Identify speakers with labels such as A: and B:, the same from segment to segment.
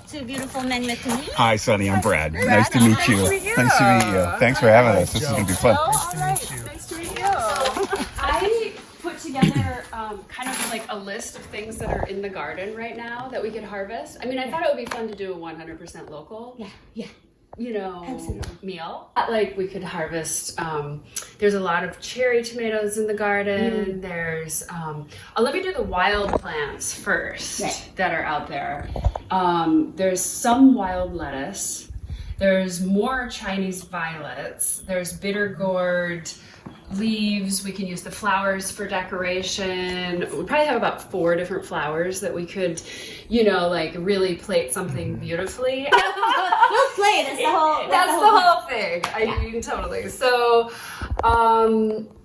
A: to beautiful Magna community.
B: Hi, Sunny. I'm Brad. Nice to meet you. Nice to meet you. Thanks for having us. This is going to be fun.
C: All right. Nice to meet you. I put together kind of like a list of things that are in the garden right now that we could harvest. I mean, I thought it would be fun to do a 100% local.
A: Yeah.
C: You know,
A: Absolutely.
C: meal. Like we could harvest, there's a lot of cherry tomatoes in the garden. There's, let me do the wild plants first that are out there. There's some wild lettuce. There's more Chinese violets. There's bitter gourd leaves. We can use the flowers for decoration. We probably have about 4 different flowers that we could, you know, like really plate something beautifully.
A: We'll play. That's the whole
C: thing. I mean, totally. So,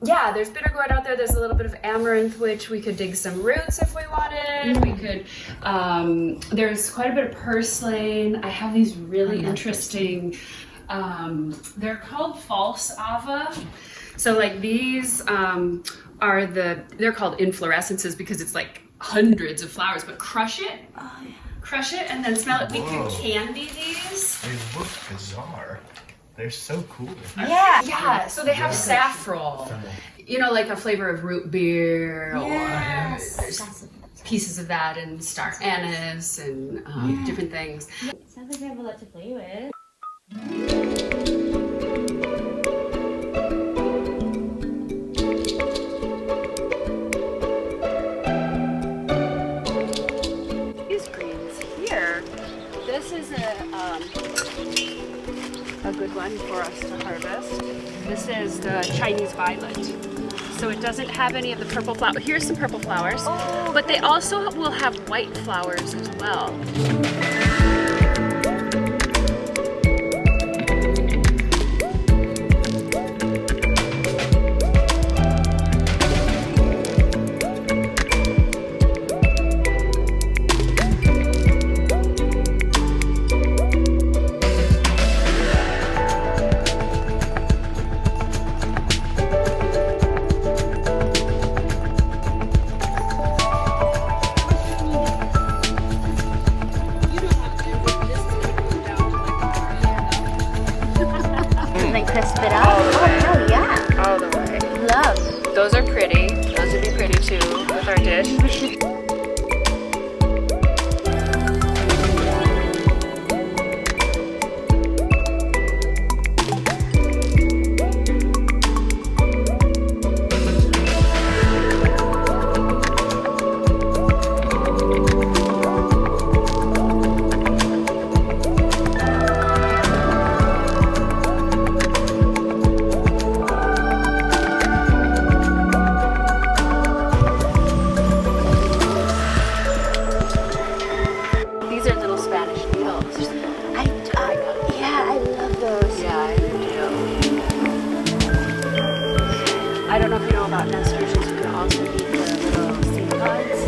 C: yeah, there's bitter gourd out there. There's a little bit of amaranth, which we could dig some roots if we wanted. We could, there's quite a bit of purslane. I have these really interesting, they're called false ava. So like these they're called inflorescences because it's like hundreds of flowers, but crush it. Oh, yeah. Crush it and then smell it. We can candy these.
D: They look bizarre. They're so cool.
C: Yeah. So they have saffron. You know, like a flavor of root beer or pieces of that and star anise and different things.
A: Sounds like we have a lot to play with.
C: This is a good one for us to harvest. This is the Chinese violet. So it doesn't have any of the purple flowers. Here's some purple flowers, but they also will have white flowers as well.
A: Crisp it up. Oh, hell yeah.
C: All the way.
A: Love.
C: Those are pretty. Those would be pretty too with our dish. I don't know if you know about nasturtiums, you can also eat the little seed pods.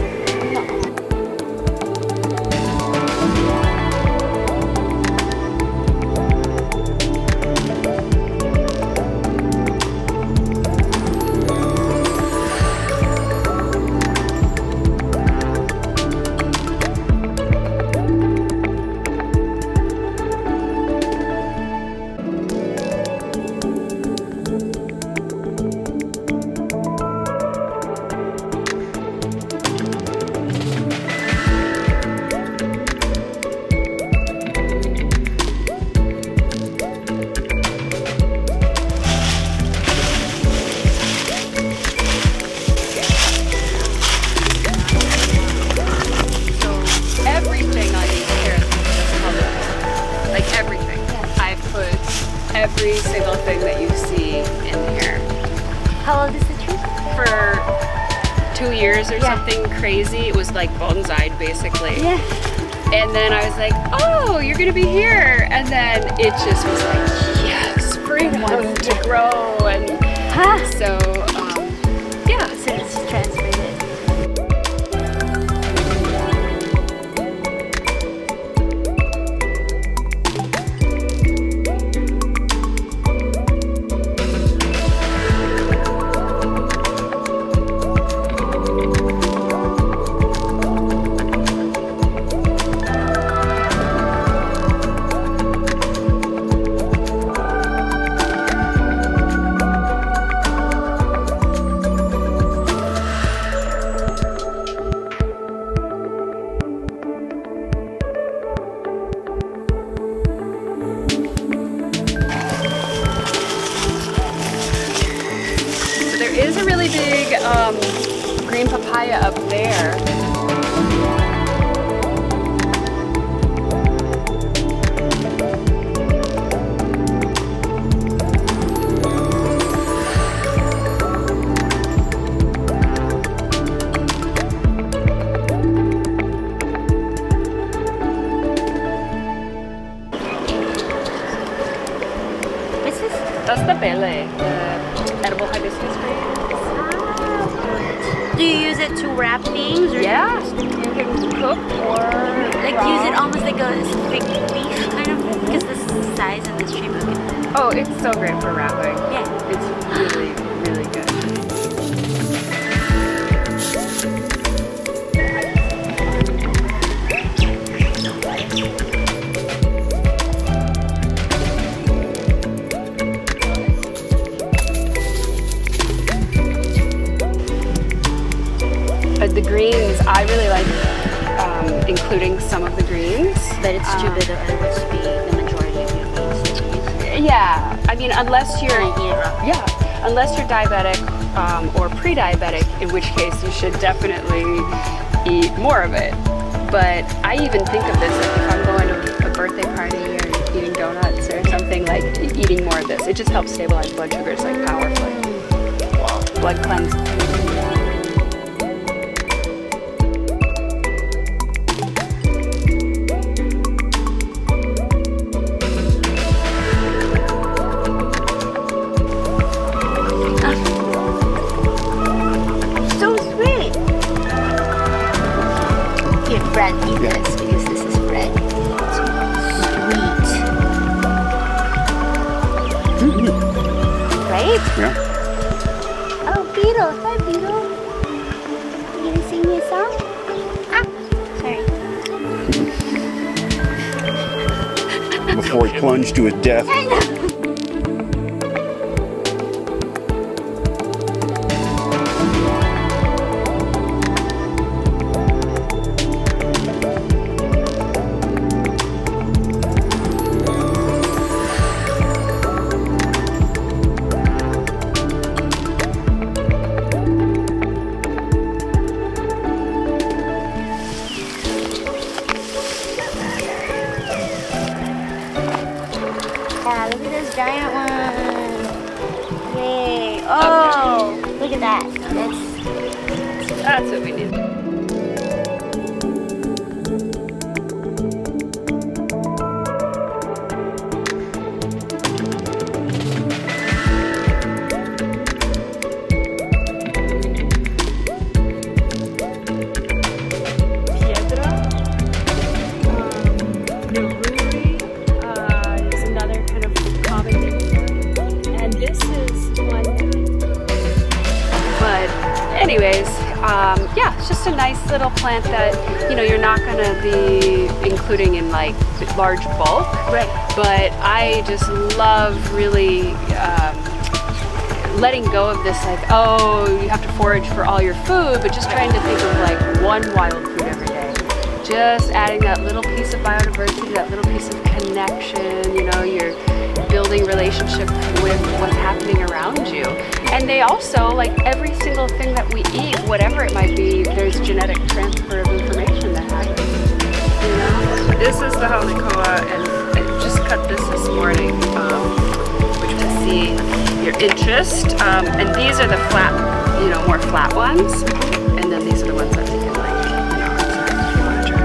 C: Every single thing that you see in here.
A: How old is the tree?
C: For 2 years or something crazy. It was like bonsai'd basically.
A: Yeah.
C: And then I was like, oh, you're gonna be here. And then it just was like, yes, bring them to grow. And so, yeah.
A: So it's transferred.
C: big green papaya up there.
A: What's this?
C: That's the bele, the edible hibiscus green.
A: Do you use it to wrap things? Or
C: Yeah, you can cook or
A: like use it almost like a big leaf kind of? Because the size of this shape of it.
C: Oh, it's so great for wrapping.
A: Yeah.
C: It's really, really good. The greens, I really like including some of the greens.
A: But it's too big of it would be the majority of your meats that you use.
C: Yeah, I mean, unless you're
A: Eat it raw.
C: yeah, unless you're diabetic or pre-diabetic, in which case you should definitely eat more of it. But I even think of this like if I'm going to a birthday party or eating donuts or something, like eating more of this. It just helps stabilize blood sugars like powerfully.
D: Wow.
C: Blood cleanse.
A: So sweet. Here, Brad, eat this because this is bread. Sweet. Right?
B: Yeah.
A: Oh, Beetle. Hi, Beetle. You gonna sing me a song? Ah, sorry.
B: Before he plunged to his death.
A: I know. Yeah, look at this giant one. Yay. Oh, look at that.
C: That's what we need. Piedra. Neruri is another kind of common name. And this is one. But anyways, yeah, it's just a nice little plant that, you know, you're not gonna be including in like large bulk.
A: Right.
C: But I just love really letting go of this like, oh, you have to forage for all your food, but just trying to think of like one wild food every day. Just adding that little piece of biodiversity, that little piece of connection, you know, you're building relationship with what's happening around you. And they also, like every single thing that we eat, whatever it might be, there's genetic transfer of information that happens. You know? This is the Halikoa, and I just cut this morning, which will see your interest. And these are the flat, you know, more flat ones. And then these are the ones that you can like, you know, if you want to try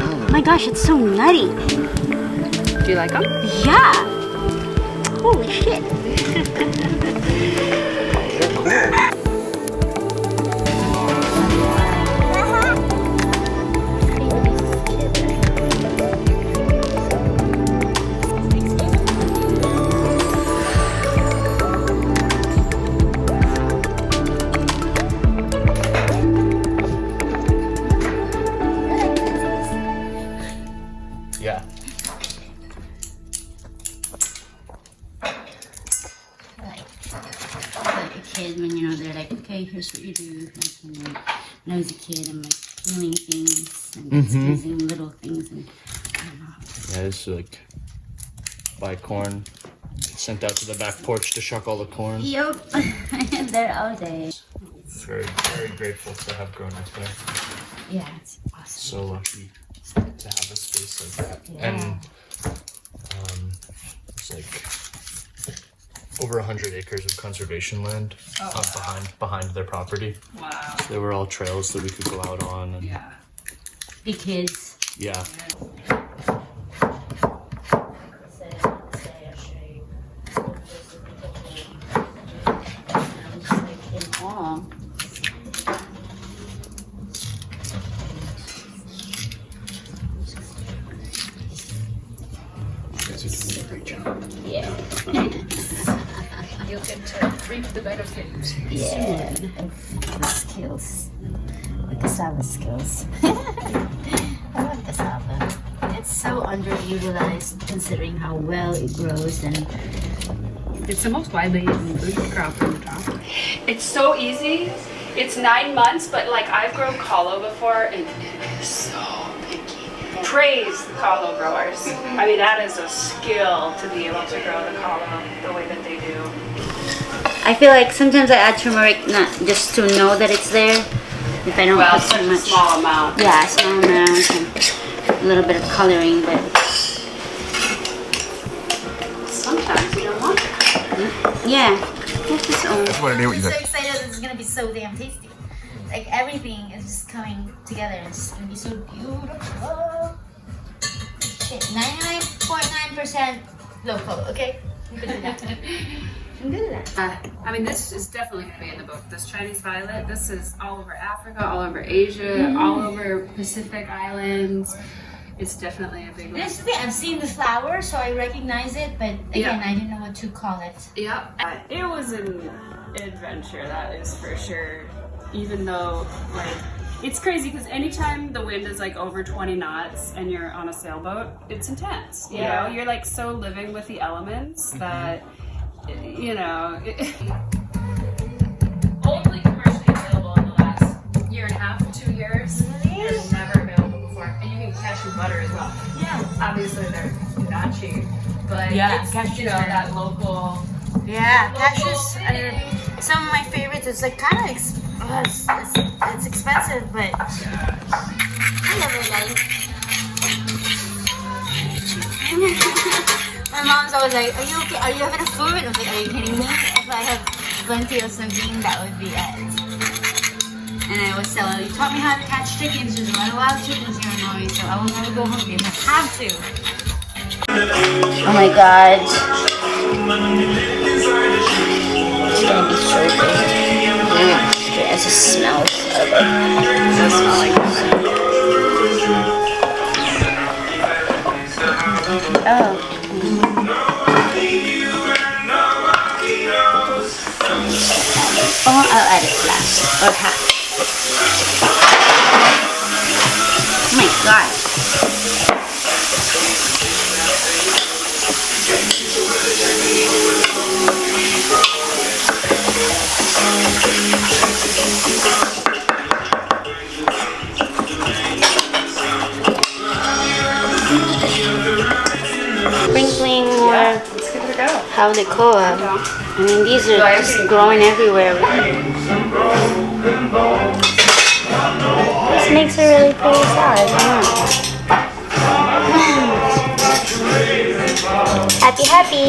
A: Oh my gosh, it's so nutty.
C: Do you like them?
A: Yeah. Holy shit.
D: Yeah.
A: Like a kid when, you know, they're like, okay, here's what you do. Like, when I was a kid, I'm like,
E: stealing things and squeezing little things. And
D: Yeah, it's like buy corn, sent out to the back porch to shuck all the corn.
E: yup, they're all day.
D: Very, very grateful to have grown up there.
E: Yeah, it's awesome.
D: So lucky to have a space like that.
E: Yeah.
D: And it's like over 100 acres of conservation land behind their property.
C: Wow.
D: So they were all trails that we could go out on. And
C: Yeah.
E: The kids.
D: yeah.
E: Yeah.
C: You'll get to reap the benefits.
E: Yeah. The skills. The cassava skills. I love cassava. It's so underutilized considering how well it grows and
C: It's the most widely eaten food crop in the top. It's so easy. It's 9 months, but like I've grown kalo before and it is so picky. Praise the kalo growers. I mean, that is a skill to be able to grow the kalo the way that they do.
E: I feel like sometimes I add turmeric not just to know that it's there. If I don't
C: Well,
E: put
C: such
E: too
C: a
E: much.
C: small amount.
E: Yeah, small amount and a little bit of coloring, but
C: Sometimes you don't want it.
E: yeah. That's its own.
B: That's what I knew what you
A: I'm so
B: said.
A: excited that it's gonna be so damn tasty. Like everything is just coming together. It's gonna be so beautiful. Shit, 99.9% local. Okay, I'm good at that. I'm good at that.
C: I mean, this is definitely going to be in the book. This Chinese violet, this is all over Africa, all over Asia, all over Pacific Islands. It's definitely a big one.
A: This is the thing. I've seen the flower, so I recognize it, but again,
C: Yeah.
A: I didn't know what to call it.
C: Yeah, it was an adventure, that is for sure. Even though, like, it's crazy because anytime the wind is like over 20 knots and you're on a sailboat, it's intense. You know, you're like so living with the elements that, you know. Only commercially available in the last year and a half, 2 years. They're never available before. And you can cashew butter as well.
A: Yeah.
C: Obviously, they're not cheap, but
A: Yeah,
C: it's,
A: cashews
C: you know,
A: are-
C: that local.
A: Yeah, cashews are some of my favorites. It's like kind of it's expensive, but I love it, guys. My mom's always like, "Are you okay? Are you having a food?" I was like, "Are you kidding me? If I have plenty of something, that would be it." And I always tell her, "You taught me how to catch chickens. There's a lot of wild chickens here in Norway, so I will never go hungry if I have to."
E: Oh my god. It's gonna be so good. It just smells of it.
C: It does smell like that.
E: Oh. Oh, I'll add it last. Or half. Oh my god. Sprinkling more
C: Let's give it a go.
E: haudekoa. I mean, these are just growing everywhere. This makes a really pretty salad. Happy, happy.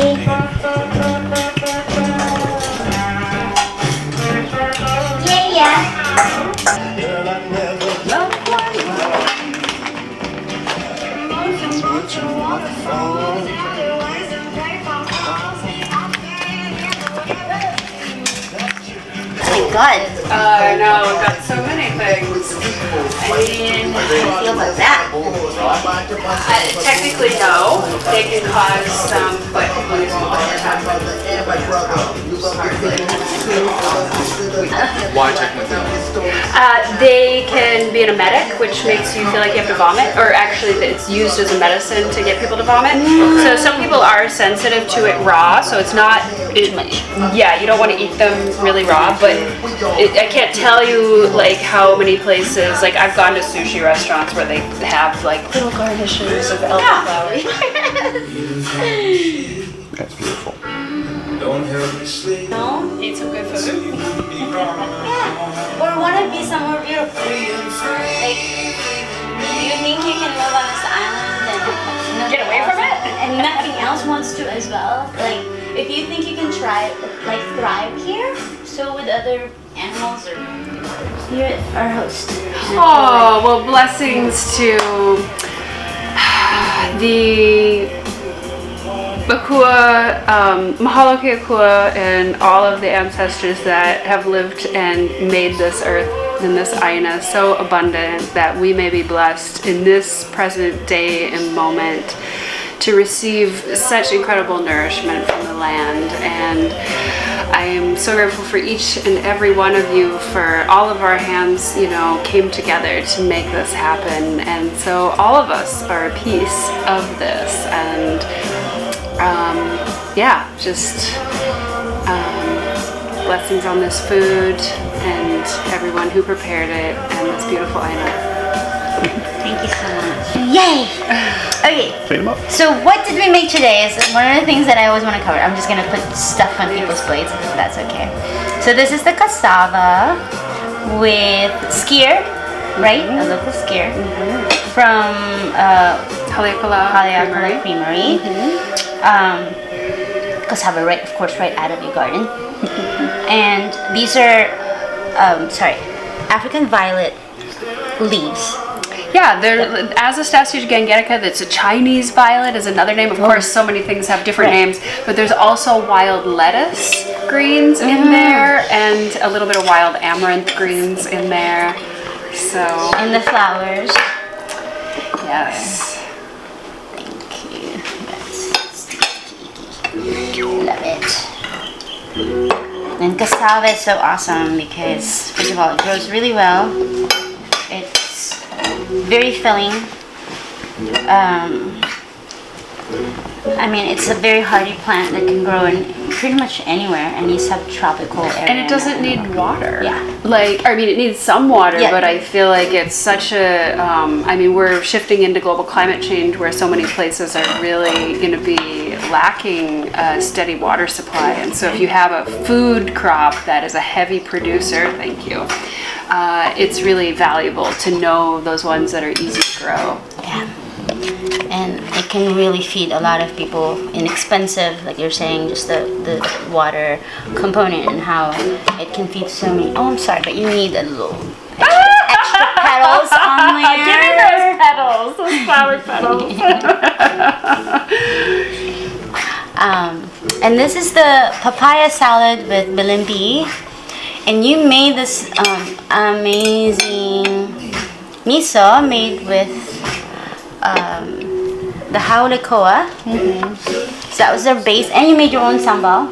E: Yeah, yeah. Oh my god.
C: I know, we've got so many things. I mean,
E: How do you feel about that?
C: technically no. They can cause some foot
D: Why technically?
C: They can be an emetic, which makes you feel like you have to vomit, or actually it's used as a medicine to get people to vomit. So some people are sensitive to it raw, so it's not, yeah, you don't want to eat them really raw, but I can't tell you like how many places places, like I've gone to sushi restaurants where they have like little garnishes of elderflower.
B: That's beautiful.
A: No?
C: Eat some good food.
A: Yeah. Or want to be somewhere beautiful. Like, do you think you can live on this island and
C: Get away from it?
A: and nothing else wants to as well? Like, if you think you can thrive here, so with other animals or you're our host.
C: Oh, well, blessings to the Akua, Mahalo ke Akua, and all of the ancestors that have lived and made this earth and this Aina so abundant that we may be blessed in this present day and moment to receive such incredible nourishment from the land. And I am so grateful for each and every one of you, for all of our hands, you know, came together to make this happen. And so all of us are a piece of this. And yeah, just blessings on this food and everyone who prepared it and this beautiful Aina.
A: Thank you so much. Yay! Okay.
B: Clean them up.
A: So what did we make today is one of the things that I always want to cover. I'm just going to put stuff on people's plates if that's okay. So this is the cassava with skyr, right? A local skyr from
C: Haleakala
A: Haleakala Creamery. Cassava, right? Of course, right out of your garden. And these are, African violet leaves.
C: Yeah, there, Azostastya gangetica, that's a Chinese violet, is another name. Of course, so many things have different names, but there's also wild lettuce greens in there, and a little bit of wild amaranth greens in there. So,
A: And the flowers.
C: yes.
A: Thank you. That's sticky. Love it. And cassava is so awesome because, first of all, it grows really well. It's very filling. I mean, it's a very hardy plant that can grow in pretty much anywhere, any subtropical area.
C: And it doesn't need water.
A: Yeah.
C: Like, I mean, it needs some water,
A: Yeah.
C: but I feel like it's such a, I mean, we're shifting into global climate change where so many places are really going to be lacking a steady water supply. And so if you have a food crop that is a heavy producer, thank you, it's really valuable to know those ones that are easy to grow.
A: Yeah. And it can really feed a lot of people, inexpensive, like you're saying, just the water component and how it can feed so many. Oh, I'm sorry, but you need a little extra petals on there.
C: Give me those petals, those flower petals.
A: And this is the papaya salad with bilimbi. And you made this amazing miso made with the haolikoa. So that was their base. And you made your own sambal.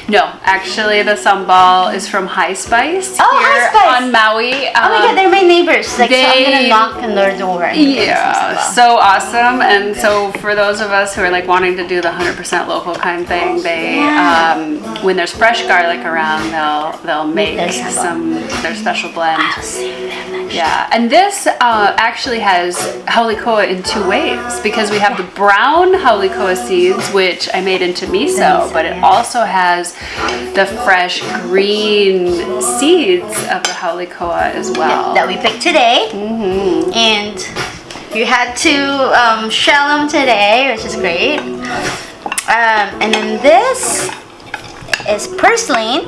C: No, actually, the sambal is from High Spice
A: Oh,
C: here
A: High Spice.
C: on Maui.
A: Oh my god, they're my neighbors. Like, so I'm
C: they-
A: gonna knock on their door and get
C: Yeah,
A: some sambal.
C: so awesome. And so for those of us who are like wanting to do the 100% local kind thing, they when there's fresh garlic around, they'll make
A: their sambal.
C: their special blend.
A: I'll save them, actually.
C: Yeah, and this actually has haolikoa in two ways, because we have the brown haolikoa seeds, which I made into miso, but it also has the fresh green seeds of the haolikoa as well.
A: That we picked today. And you had to shell them today, which is great. And then this is purslane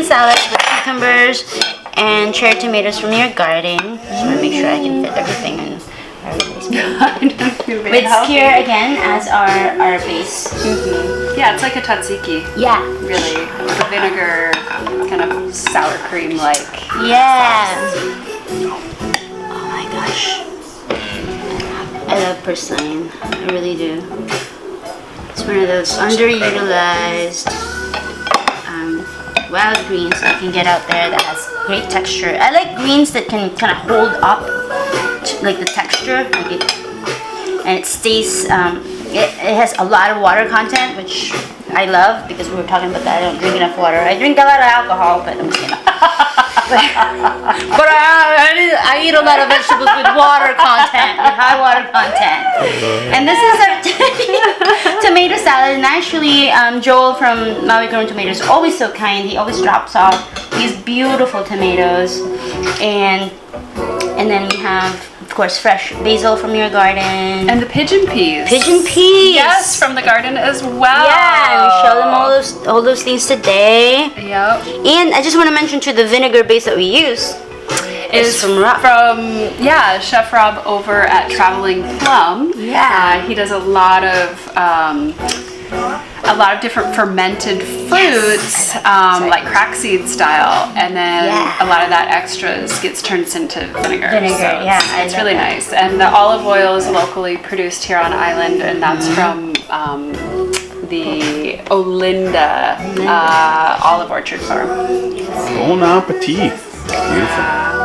A: salad with cucumbers and cherry tomatoes from your garden. Just want to make sure I can fit everything in everybody's plate. With skyr again as our base.
C: Yeah, it's like a tzatziki,
A: Yeah.
C: really. The vinegar, kind of sour cream like.
A: Yeah. Oh my gosh. I love purslane. I really do. It's one of those underutilized wild greens that you can get out there that has great texture. I like greens that can kind of hold up like the texture, like it, and it stays. It has a lot of water content, which I love because we were talking about that. I don't drink enough water. I drink a lot of alcohol, but I'm just gonna.
E: But I eat a lot of vegetables with water content, with high water content. And this is a tomato salad. And actually, Joel from Maui Grown Tomatoes is always so kind. He always drops off these beautiful tomatoes. And then we have, of course, fresh basil from your garden.
C: And the pigeon peas.
E: Pigeon peas.
C: Yes, from the garden as well.
E: Yeah, we show them all those things today.
C: Yep.
E: And I just want to mention too, the vinegar base that we use is from Rob.
C: Chef Rob over at Traveling Plum.
E: Yeah.
C: He does a lot of different fermented fruits, like crackseed style, and then a lot of that extras gets turned into vinegar. It's really nice. And the olive oil is locally produced here on island, and that's from the Olinda olive orchard farm.
B: Bon appetit. Beautiful.